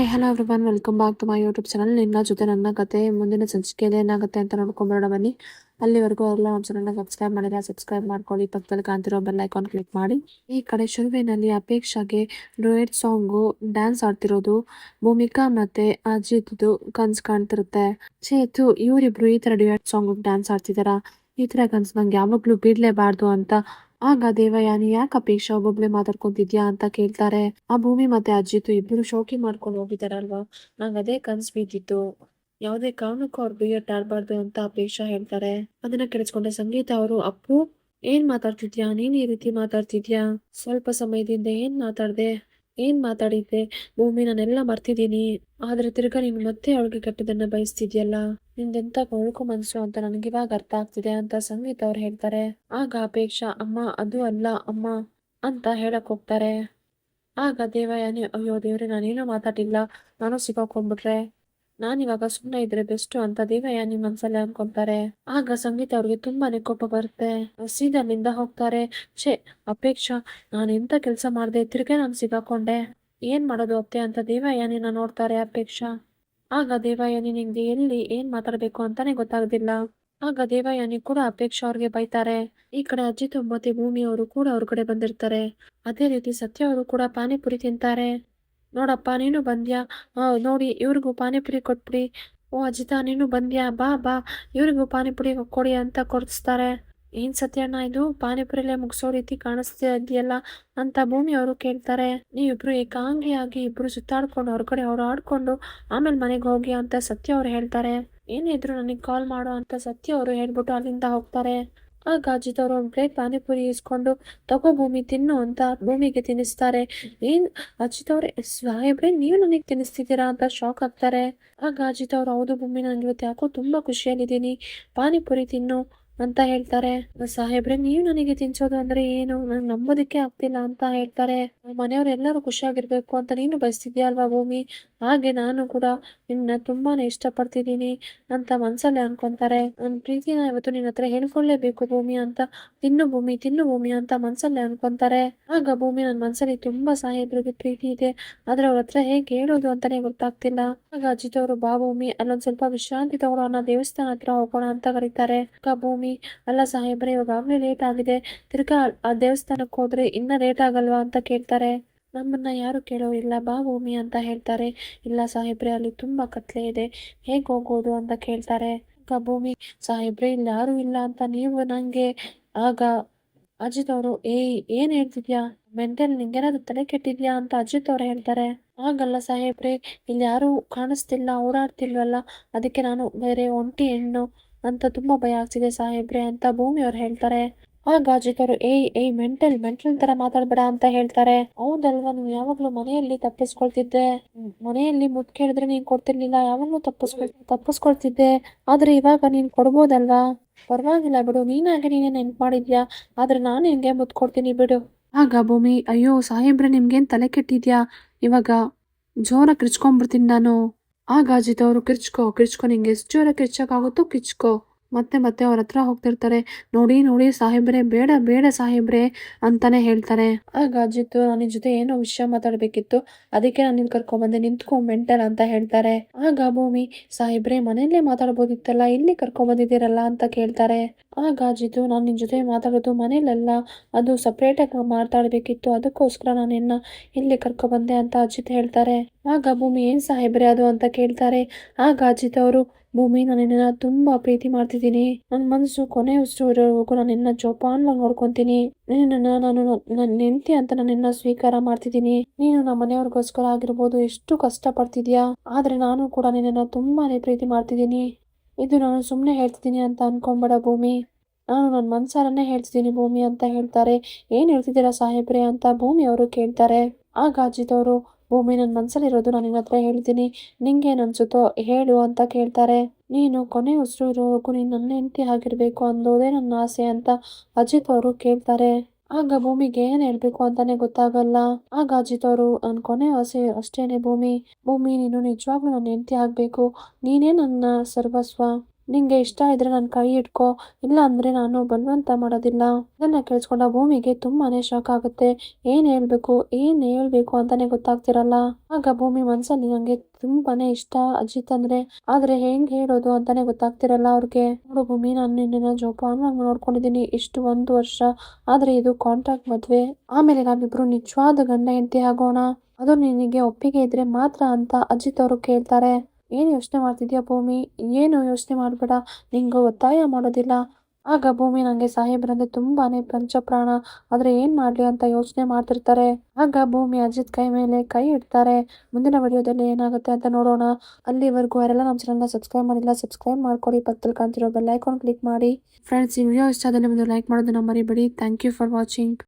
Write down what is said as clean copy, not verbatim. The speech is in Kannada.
Hi hello everyone welcome back to my YouTube channel. ನಿನ್ನ ಜೊತೆ ನನ್ನ ಕತೆ ಮುಂದಿನ ಸಂಚಿಕೆಯಲ್ಲಿ ಏನಾಗುತ್ತೆ ಅಂತ ನೋಡ್ಕೊಂಬರೋಣ ಬನ್ನಿ. ಅಲ್ಲಿವರೆಗೂ ಎಲ್ಲ ನಮ್ಮ ಚಾನಲ್ನ ಸಬ್ಸ್ಕ್ರೈಬ್ ಮಾಡಿದ್ರೆ ಸಬ್ಸ್ಕ್ರೈಬ್ ಮಾಡ್ಕೊಳ್ಳಿ, ಪಕ್ಕದಲ್ಲಿ ಕಾಣ್ತಿರೋ ಬೆಲ್ ಐಕಾನ್ ಕ್ಲಿಕ್ ಮಾಡಿ. ಈ ಕಡೆ ಶುರುವಿನಲ್ಲಿ ಅಪೇಕ್ಷಾಗೆ ಡುಯೆಟ್ ಸಾಂಗು ಡ್ಯಾನ್ಸ್ ಆಡ್ತಿರೋದು ಭೂಮಿಕಾ ಮತ್ತೆ ಅಜಿತ್ದು ಕನ್ಸ್ ಕಾಣ್ತಿರುತ್ತೆ. ಚೇತು ಇವರಿಬ್ರು ಈ ತರ ಡುಯೆಟ್ ಸಾಂಗ್ ಡ್ಯಾನ್ಸ್ ಆಡ್ತಿದಾರ, ಈ ತರ ಕನ್ಸ್ ನಂಗೆ ಯಾವಾಗ್ಲೂ ಬೀಳ್ಲೇಬಾರ್ದು ಅಂತ. ಆಗ ದೇವಯಾನಿ ಯಾಕೆ ಅಪೇಕ್ಷಾ ಒಬ್ಬೊಬ್ಳೆ ಮಾತಾಡ್ಕೊಂತಿದ್ಯಾ ಅಂತ ಕೇಳ್ತಾರೆ. ಆ ಭೂಮಿ ಮತ್ತೆ ಅಜಿತ್ ಇಬ್ರು ಶೋಕಿ ಮಾಡ್ಕೊಂಡು ಹೋಗಿದಾರಲ್ವಾ, ನಂಗೆ ಅದೇ ಕನ್ಸ್ ಬಿದ್ದಿತ್ತು, ಯಾವುದೇ ಕಾರಣಕ್ಕೂ ಅವ್ರು ಡುಯೆಟ್ ಆಡ್ಬಾರ್ದು ಅಂತ ಅಪೇಕ್ಷಾ ಹೇಳ್ತಾರೆ. ಅದನ್ನ ಕೇಳಿಸ್ಕೊಂಡೆ ಸಂಗೀತ ಅವರು, ಅಪ್ಪು ಏನ್ ಮಾತಾಡ್ತಿದ್ಯಾ, ನೀನ್ ಈ ರೀತಿ ಮಾತಾಡ್ತಿದ್ಯಾ, ಸ್ವಲ್ಪ ಸಮಯದಿಂದ ಏನ್ ಮಾತಾಡಿದ್ದೆ ಭೂಮಿ, ನಾನೆಲ್ಲ ಮರ್ತಿದ್ದೀನಿ, ಆದ್ರೆ ತಿರ್ಗಾ ನೀನು ಮತ್ತೆ ಅವಳಿಗೆ ಕೆಟ್ಟದನ್ನ ಬಯಸ್ತಿದ್ಯಲ್ಲ, ನಿಂದೆಂತ ಕೊಳ್ಕು ಮನ್ಸು ಅಂತ ನನಗೆ ಇವಾಗ ಅರ್ಥ ಆಗ್ತಿದೆ ಅಂತ ಸಂಗೀತ ಅವ್ರು ಹೇಳ್ತಾರೆ. ಆಗ ಅಪೇಕ್ಷಾ, ಅಮ್ಮ ಅದು ಅಲ್ಲ ಅಮ್ಮ ಅಂತ ಹೇಳಕ್ ಹೋಗ್ತಾರೆ. ಆಗ ದೇವಯಾನಿ, ಅಯ್ಯೋ ದೇವ್ರೆ, ನಾನೇನೋ ಮಾತಾಡಿಲ್ಲ, ನಾನು ಸಿಕ್ಕಾಕೊಂಡ್ಬಿಟ್ರೆ, ನಾನಿವಾಗ ಸುಮ್ಮನೆ ಇದ್ರೆ ಬೆಸ್ಟ್ ಅಂತ ದೇವಯಾನಿ ಮನ್ಸಲ್ಲೇ ಅನ್ಕೊಂತಾರೆ. ಆಗ ಸಂಗೀತ ಅವ್ರಿಗೆ ತುಂಬಾನೇ ಕೋಪ ಬರುತ್ತೆ, ಸೀದಾ ಅಲ್ಲಿಂದ ಹೋಗ್ತಾರೆ. ಛೇ ಅಪೇಕ್ಷಾ, ನಾನು ಎಂತ ಕೆಲಸ ಮಾಡ್ದೆ, ತಿರ್ಗಾ ನಾನು ಸಿಗಾಕೊಂಡೆ, ಏನ್ ಮಾಡೋದು ಅತ್ತೆ ಅಂತ ದೇವಯಾನಿನ ನೋಡ್ತಾರೆ ಅಪೇಕ್ಷಾ. ಆಗ ದೇವಯಾನಿ, ನಿಂಗೆ ಎಲ್ಲಿ ಏನ್ ಮಾತಾಡ್ಬೇಕು ಅಂತಾನೆ ಗೊತ್ತಾಗ್ದಿಲ್ಲ. ಆಗ ದೇವಯಾನಿ ಕೂಡ ಅಪೇಕ್ಷಾ ಅವ್ರಿಗೆ ಬೈತಾರೆ. ಈ ಕಡೆ ಅಜಿತ್ ಮತ್ತೆ ಭೂಮಿ ಅವರು ಕೂಡ ಅವ್ರ ಕಡೆ ಬಂದಿರ್ತಾರೆ. ಅದೇ ರೀತಿ ಸತ್ಯ ಅವರು ಕೂಡ ಪಾನಿಪುರಿ ತಿಂತಾರೆ. ನೋಡಪ್ಪ ನೀನು ಬಂದ್ಯಾ, ನೋಡಿ ಇವ್ರಿಗೂ ಪಾನಿಪುರಿ ಕೊಟ್ಬಿಡಿ, ಓ ಅಜಿತಾ ನೀನು ಬಂದ್ಯಾ, ಬಾ ಬಾ ಇವ್ರಿಗೂ ಪಾನಿಪುರಿ ಕೊಡಿ ಅಂತ ಕೊಡಿಸ್ತಾರೆ. ಏನ್ ಸತ್ಯಣ್ಣ ಇದು ಪಾನಿಪುರಿಲೇ ಮುಗಿಸೋ ರೀತಿ ಕಾಣಿಸ್ತಾ ಇದೆಯಲ್ಲ ಅಂತ ಭೂಮಿ ಅವರು ಕೇಳ್ತಾರೆ. ನೀವಿಬ್ರು ಏಕಾಂಗಿಯಾಗಿ ಇಬ್ರು ಸುತ್ತಾಡ್ಕೊಂಡು ಹೊರಗಡೆ ಆಡ್ಕೊಂಡು ಆಮೇಲೆ ಮನೆಗೆ ಹೋಗಿ ಅಂತ ಸತ್ಯ ಅವ್ರು ಹೇಳ್ತಾರೆ. ಏನೇ ಇದ್ರು ನನಗೆ ಕಾಲ್ ಮಾಡೋ ಅಂತ ಸತ್ಯ ಅವರು ಹೇಳ್ಬಿಟ್ಟು ಅಲ್ಲಿಂದ ಹೋಗ್ತಾರೆ. ಆಗ ಅಜಿತ್ ಅವರು ಒಂದು ಪ್ಲೇಟ್ ಪಾನಿಪುರಿ ಇಸ್ಕೊಂಡು, ತಗೋ ಭೂಮಿ ತಿನ್ನು ಅಂತ ಭೂಮಿಗೆ ತಿನ್ನಿಸ್ತಾರೆ. ಏನ್ ಅಜಿತ್ ಅವ್ರೆ, ಸಾಹೇಬ್ರೆ ನೀವು ನನಗೆ ತಿನ್ನಿಸ್ತಿದ್ದೀರಾ ಅಂತ ಶಾಕ್ ಆಗ್ತಾರೆ. ಆಗ ಅಜಿತ್ ಅವ್ರು, ಹೌದು ಭೂಮಿ, ನನಗೆ ಇವತ್ತು ಯಾಕೋ ತುಂಬಾ ಖುಷಿಯಾಗಿದ್ದೀನಿ, ಪಾನಿಪುರಿ ತಿನ್ನು ಅಂತ ಹೇಳ್ತಾರೆ. ಸಾಹೇಬ್ರೆ ನೀವು ನನಗೆ ತಿನ್ಸೋದು ಅಂದ್ರೆ ಏನು, ನಂಗೆ ನಂಬೋದಕ್ಕೆ ಆಗ್ತಿಲ್ಲ ಅಂತ ಹೇಳ್ತಾರೆ. ಮನೆಯವರೆಲ್ಲರೂ ಖುಷಿಯಾಗಿರ್ಬೇಕು ಅಂತ ನೀನು ಬಯಸ್ತಿದ್ಯಾ ಅಲ್ವಾ ಭೂಮಿ, ಹಾಗೆ ನಾನು ಕೂಡ ನಿನ್ನ ತುಂಬಾನೇ ಇಷ್ಟಪಡ್ತಿದ್ದೀನಿ ಅಂತ ಮನ್ಸಲ್ಲೇ ಅನ್ಕೊಂತಾರೆ. ನನ್ನ ಪ್ರೀತಿನ ಇವತ್ತು ನಿನ್ನ ಹತ್ರ ಹೇಳ್ಕೊಳ್ಳೇಬೇಕು ಭೂಮಿ ಅಂತ, ತಿನ್ನು ಭೂಮಿ ಅಂತ ಮನ್ಸಲ್ಲೇ ಅನ್ಕೊಂತಾರೆ. ಆಗ ಭೂಮಿ, ನನ್ನ ಮನ್ಸಲ್ಲಿ ತುಂಬಾ ಸಾಹೇಬ್ರಿಗೆ ಪ್ರೀತಿ ಇದೆ, ಆದ್ರೆ ಅವ್ರ ಹತ್ರ ಹೇಗೆ ಹೇಳೋದು ಅಂತಾನೆ ಗೊತ್ತಾಗ್ತಿಲ್ಲ. ಆಗ ಅಜಿತ್ ಅವರು, ಬಾ ಭೂಮಿ ಅಲ್ಲೊಂದ್ ಸ್ವಲ್ಪ ವಿಶ್ರಾಂತಿ ತಗೊಳ್ಳೋಣ, ದೇವಸ್ಥಾನ ಹತ್ರ ಹೋಗೋಣ ಅಂತ ಕರೀತಾರೆ. ಆಗ ಭೂಮಿ, ಅಲ್ಲ ಸಾಹೇಬ್ರೆ ಇವಾಗಲೇ ಲೇಟ್ ಆಗಿದೆ, ತಿರ್ಗಾ ಆ ದೇವಸ್ಥಾನಕ್ಕೆ ಹೋದ್ರೆ ಇನ್ನ ಲೇಟ್ ಆಗಲ್ವಾ ಅಂತ ಕೇಳ್ತಾರೆ. ನಮ್ಮನ್ನ ಯಾರು ಕೇಳೋರಿಲ್ಲ, ಬಾ ಭೂಮಿ ಅಂತ ಹೇಳ್ತಾರೆ. ಇಲ್ಲ ಸಾಹೇಬ್ರೆ ಅಲ್ಲಿ ತುಂಬಾ ಕತ್ಲೆ ಇದೆ, ಹೇಗ್ ಹೋಗೋದು ಅಂತ ಕೇಳ್ತಾರೆ. ಆಗ ಭೂಮಿ, ಸಾಹೇಬ್ರೆ ಇಲ್ಲಿ ಯಾರು ಇಲ್ಲ ಅಂತ ನೀವು ನಂಗೆ. ಆಗ ಅಜಿತ್ ಅವರು, ಏನ್ ಹೇಳ್ತಿದ್ಯಾ, ಮೆಂಟಲ್ ನಿಂಗೇನಾದ್ರು ತಲೆ ಕೆಟ್ಟಿದ್ಯಾ ಅಂತ ಅಜಿತ್ ಅವ್ರು ಹೇಳ್ತಾರೆ. ಆಗಲ್ಲ ಸಾಹೇಬ್ರೆ, ಇಲ್ಲಿ ಯಾರು ಕಾಣಿಸ್ತಿಲ್ಲ, ಓಡಾಡ್ತಿಲ್ವಲ್ಲ, ಅದಕ್ಕೆ ನಾನು ಬೇರೆ ಒಂಟಿ ಹೆಣ್ಣು ಅಂತ ತುಂಬಾ ಭಯ ಆಗ್ತಿದೆ ಸಾಹೇಬ್ರೆ ಅಂತ ಭೂಮಿ ಅವ್ರು ಹೇಳ್ತಾರೆ. ಆಗ ಅಜಿತ್ ಅವರು, ಮೆಂಟಲ್ ತರ ಮಾತಾಡ್ಬೇಡ ಅಂತ ಹೇಳ್ತಾರೆ. ಹೌದಲ್ವಾ, ನೀವು ಯಾವಾಗ್ಲೂ ಮನೆಯಲ್ಲಿ ತಪ್ಪಿಸ್ಕೊಳ್ತಿದ್ದೆ, ಮನೆಯಲ್ಲಿ ಮುದ್ ಕೇಳಿದ್ರೆ ನೀನ್ ಕೊಡ್ತಿರ್ಲಿಲ್ಲ, ಯಾವಾಗ್ಲೂ ತಪ್ಪಿಸ್ಕೊಳ್ತಿದ್ದೆ, ಆದ್ರೆ ಇವಾಗ ನೀನ್ ಕೊಡ್ಬೋದಲ್ವಾ, ಪರವಾಗಿಲ್ಲ ಬಿಡು, ನೀನಾಗೆ ನೀನೇ ನೆನ್ಪು ಮಾಡಿದ್ಯಾ, ಆದ್ರೆ ನಾನು ನಿನ್ಗೆ ಮುದ್ ಕೊಡ್ತೀನಿ ಬಿಡು. ಆಗ ಭೂಮಿ, ಅಯ್ಯೋ ಸಾಹೇಬ್ರೆ ನಿಮ್ಗೇನ್ ತಲೆ ಕೆಟ್ಟಿದ್ಯಾ, ಇವಾಗ ಜೋರ ಕಿರ್ಚ್ಕೊಂಡ್ಬಿಡ್ತೀನಿ ನಾನು. ಆಗ ಅಜಿತ್ ಅವರು, ಕಿರ್ಚ್ಕೊ ನಿಂಗೆ ಎಷ್ಟು ಜೋರ ಕಿರ್ಚಕ್ಕಾಗುತ್ತೋ ಕಿರ್ಚ್ಕೊ. ಮತ್ತೆ ಅವ್ರ ಹತ್ರ ಹೋಗ್ತಿರ್ತಾರೆ. ನೋಡಿ ಸಾಹೇಬ್ರೆ, ಬೇಡ ಸಾಹೇಬ್ರೆ ಅಂತಾನೆ ಹೇಳ್ತಾರೆ. ಆಗ ಅಜಿತ್, ನಿನ್ ಜೊತೆ ಏನೋ ವಿಷಯ ಮಾತಾಡ್ಬೇಕಿತ್ತು, ಅದಕ್ಕೆ ನಾನು ನಿನ್ ಕರ್ಕೊಂಡ್ಬಂದೆ, ನಿಂತ್ಕೊ ಮೆಂಟಲ್ ಅಂತ ಹೇಳ್ತಾರೆ. ಆಗ ಭೂಮಿ, ಸಾಹೇಬ್ರೆ ಮನೆಯಲ್ಲೇ ಮಾತಾಡ್ಬೋದಿತ್ತಲ್ಲ, ಇಲ್ಲಿ ಕರ್ಕೊಂಡ್ಬಂದಿದ್ದೀರಲ್ಲ ಅಂತ ಕೇಳ್ತಾರೆ. ಆಗ ಅಜಿತ್, ನಾನು ನಿನ್ ಜೊತೆ ಮಾತಾಡೋದು ಮನೇಲಲ್ಲ, ಅದು ಸಪ್ರೇಟ್ ಆಗಿ ಮಾತಾಡ್ಬೇಕಿತ್ತು, ಅದಕ್ಕೋಸ್ಕರ ನಾನು ನಿನ್ನ ಇಲ್ಲಿ ಕರ್ಕೊಬಂದೆ ಅಂತ ಅಜಿತ್ ಹೇಳ್ತಾರೆ. ಆಗ ಭೂಮಿ, ಏನ್ ಸಾಹೇಬ್ರೆ ಅದು ಅಂತ ಕೇಳ್ತಾರೆ. ಆಗ ಅಜಿತ್ ಅವರು, ಭೂಮಿ ನಾನು ನಿನ್ನ ತುಂಬಾ ಪ್ರೀತಿ ಮಾಡ್ತಿದ್ದೀನಿ, ನನ್ನ ಮನಸ್ಸು ಕೊನೆ ಉಸಿರು ಇರೋವರೆಗೂ ನಾನು ನಿನ್ನ ಜೋಪಾನವಾಗಿ ನೋಡ್ಕೊಂತೀನಿ, ನಾನು ನನ್ನ ಹೆಂಡತಿ ಅಂತ ನನ್ನ ಸ್ವೀಕಾರ ಮಾಡ್ತಿದ್ದೀನಿ, ನೀನು ನಮ್ಮ ಮನೆಯವ್ರಿಗೋಸ್ಕರ ಆಗಿರ್ಬೋದು ಎಷ್ಟು ಕಷ್ಟ ಪಡ್ತಿದ್ಯಾ, ಆದ್ರೆ ನಾನು ಕೂಡ ನಿನ್ನ ತುಂಬಾನೇ ಪ್ರೀತಿ ಮಾಡ್ತಿದ್ದೀನಿ, ಇದು ನಾನು ಸುಮ್ಮನೆ ಹೇಳ್ತಿದ್ದೀನಿ ಅಂತ ಅನ್ಕೊಂಬೇಡ ಭೂಮಿ, ನಾನು ನನ್ನ ಮನ್ಸಾರನ್ನೇ ಹೇಳ್ತಿದ್ದೀನಿ ಭೂಮಿ ಅಂತ ಹೇಳ್ತಾರೆ. ಏನ್ ಹೇಳ್ತಿದ್ದೀರಾ ಸಾಹೇಬ್ರೆ ಅಂತ ಭೂಮಿ ಅವರು ಕೇಳ್ತಾರೆ. ಆಗ ಅಜಿತ್ ಅವರು, ಭೂಮಿ ನನ್ನ ಮನ್ಸಲ್ಲಿರೋದು ನಾನು ನಿನ್ನ ಹತ್ರ ಹೇಳ್ತೀನಿ, ನಿಂಗೇನ್ ಅನ್ಸುತ್ತೋ ಹೇಳು ಅಂತ ಕೇಳ್ತಾರೆ. ನೀನು ಕೊನೆ ಉಸಿರು ಇರೋವರೆಗೂ ನೀನು ನನ್ನ ಹೆಂಡತಿ ಆಗಿರ್ಬೇಕು ಅನ್ನೋದೇ ನನ್ನ ಆಸೆ ಅಂತ ಅಜಿತ್ ಅವರು ಕೇಳ್ತಾರೆ. ಆಗ ಭೂಮಿಗೆ ಏನ್ ಹೇಳ್ಬೇಕು ಅಂತಾನೆ ಗೊತ್ತಾಗಲ್ಲ. ಆಗ ಅಜಿತ್ ಅವರು, ನನ್ನ ಕೊನೆ ಆಸೆ ಅಷ್ಟೇನೆ ಭೂಮಿ, ನೀನು ನಿಜವಾಗ್ಲೂ ನನ್ನ ಹೆಂಡತಿ ಆಗ್ಬೇಕು, ನೀನೇ ನನ್ನ ಸರ್ವಸ್ವ, ನಿಂಗೆ ಇಷ್ಟ ಇದ್ರೆ ನನ್ನ ಕೈ ಇಟ್ಕೋ, ಇಲ್ಲ ಅಂದ್ರೆ ನಾನು ಬಲವಂತ ಮಾಡೋದಿಲ್ಲ. ಇದನ್ನ ಕೇಳಿಸ್ಕೊಂಡ ಭೂಮಿಗೆ ತುಂಬಾನೇ ಶಾಕ್ ಆಗುತ್ತೆ. ಏನ್ ಹೇಳ್ಬೇಕು ಅಂತಾನೆ ಗೊತ್ತಾಗ್ತಿರಲ್ಲ. ಆಗ ಭೂಮಿ ಮನ್ಸಲ್ಲಿ ನಂಗೆ ತುಂಬಾನೇ ಇಷ್ಟ ಅಜಿತ್ ಅಂದ್ರೆ, ಆದ್ರೆ ಹೆಂಗ್ ಹೇಳೋದು ಅಂತಾನೆ ಗೊತ್ತಾಗ್ತಿರಲ್ಲ ಅವ್ರಿಗೆ. ನೋಡು ಭೂಮಿ, ನಾನು ನಿನ್ನ ಜೋಪಾನವಾಗಿ ನೋಡ್ಕೊಂಡಿದೀನಿ ಇಷ್ಟು 1 ವರ್ಷ, ಆದ್ರೆ ಇದು ಕಾಂಟ್ರಾಕ್ಟ್ ಮದ್ವೆ. ಆಮೇಲೆ ನಾವಿಬ್ರು ನಿಜವಾದ ಗಂಡ ಹೆಂಡತಿ ಆಗೋಣ, ಅದು ನಿನಗೆ ಒಪ್ಪಿಗೆ ಇದ್ರೆ ಮಾತ್ರ ಅಂತ ಅಜಿತ್ ಅವರು ಕೇಳ್ತಾರೆ. ಏನು ಯೋಚನೆ ಮಾಡ್ತಿದ್ಯಾ ಭೂಮಿ? ಏನು ಯೋಚನೆ ಮಾಡಬೇಡ, ನಿಂಗೆ ಒತ್ತಾಯ ಮಾಡೋದಿಲ್ಲ. ಆಗ ಭೂಮಿ ನಂಗೆ ಸಾಹೇಬ್ರಂದ್ರೆ ತುಂಬಾನೇ ಪಂಚಪ್ರಾಣ, ಆದ್ರೆ ಏನ್ ಮಾಡ್ಲಿ ಅಂತ ಯೋಚನೆ ಮಾಡ್ತಿರ್ತಾರೆ. ಆಗ ಭೂಮಿ ಅಜಿತ್ ಕೈ ಮೇಲೆ ಕೈ ಇಡ್ತಾರೆ. ಮುಂದಿನ ವಿಡಿಯೋದಲ್ಲಿ ಏನಾಗುತ್ತೆ ಅಂತ ನೋಡೋಣ. ಅಲ್ಲಿವರೆಗೂ ಯಾರೆಲ್ಲ ನಮ್ಮ ಚಾನಲ್ನ ಸಬ್ಸ್ಕ್ರೈಬ್ ಮಾಡಿಲ್ಲ ಸಬ್ಸ್ಕ್ರೈಬ್ ಮಾಡ್ಕೊಳ್ಳಿ, ಪಕ್ಕದಲ್ಲಿ ಕಾಣ್ತಿರೋ ಬೆಲ್ ಐಕಾನ್ ಕ್ಲಿಕ್ ಮಾಡಿ. ಫ್ರೆಂಡ್ಸ್, ಈ ವಿಡಿಯೋ ಇಷ್ಟ ಆದರೆ ಒಂದು ಲೈಕ್ ಮಾಡೋದನ್ನ ಮರಿಬೇಡಿ. Thank you for watching.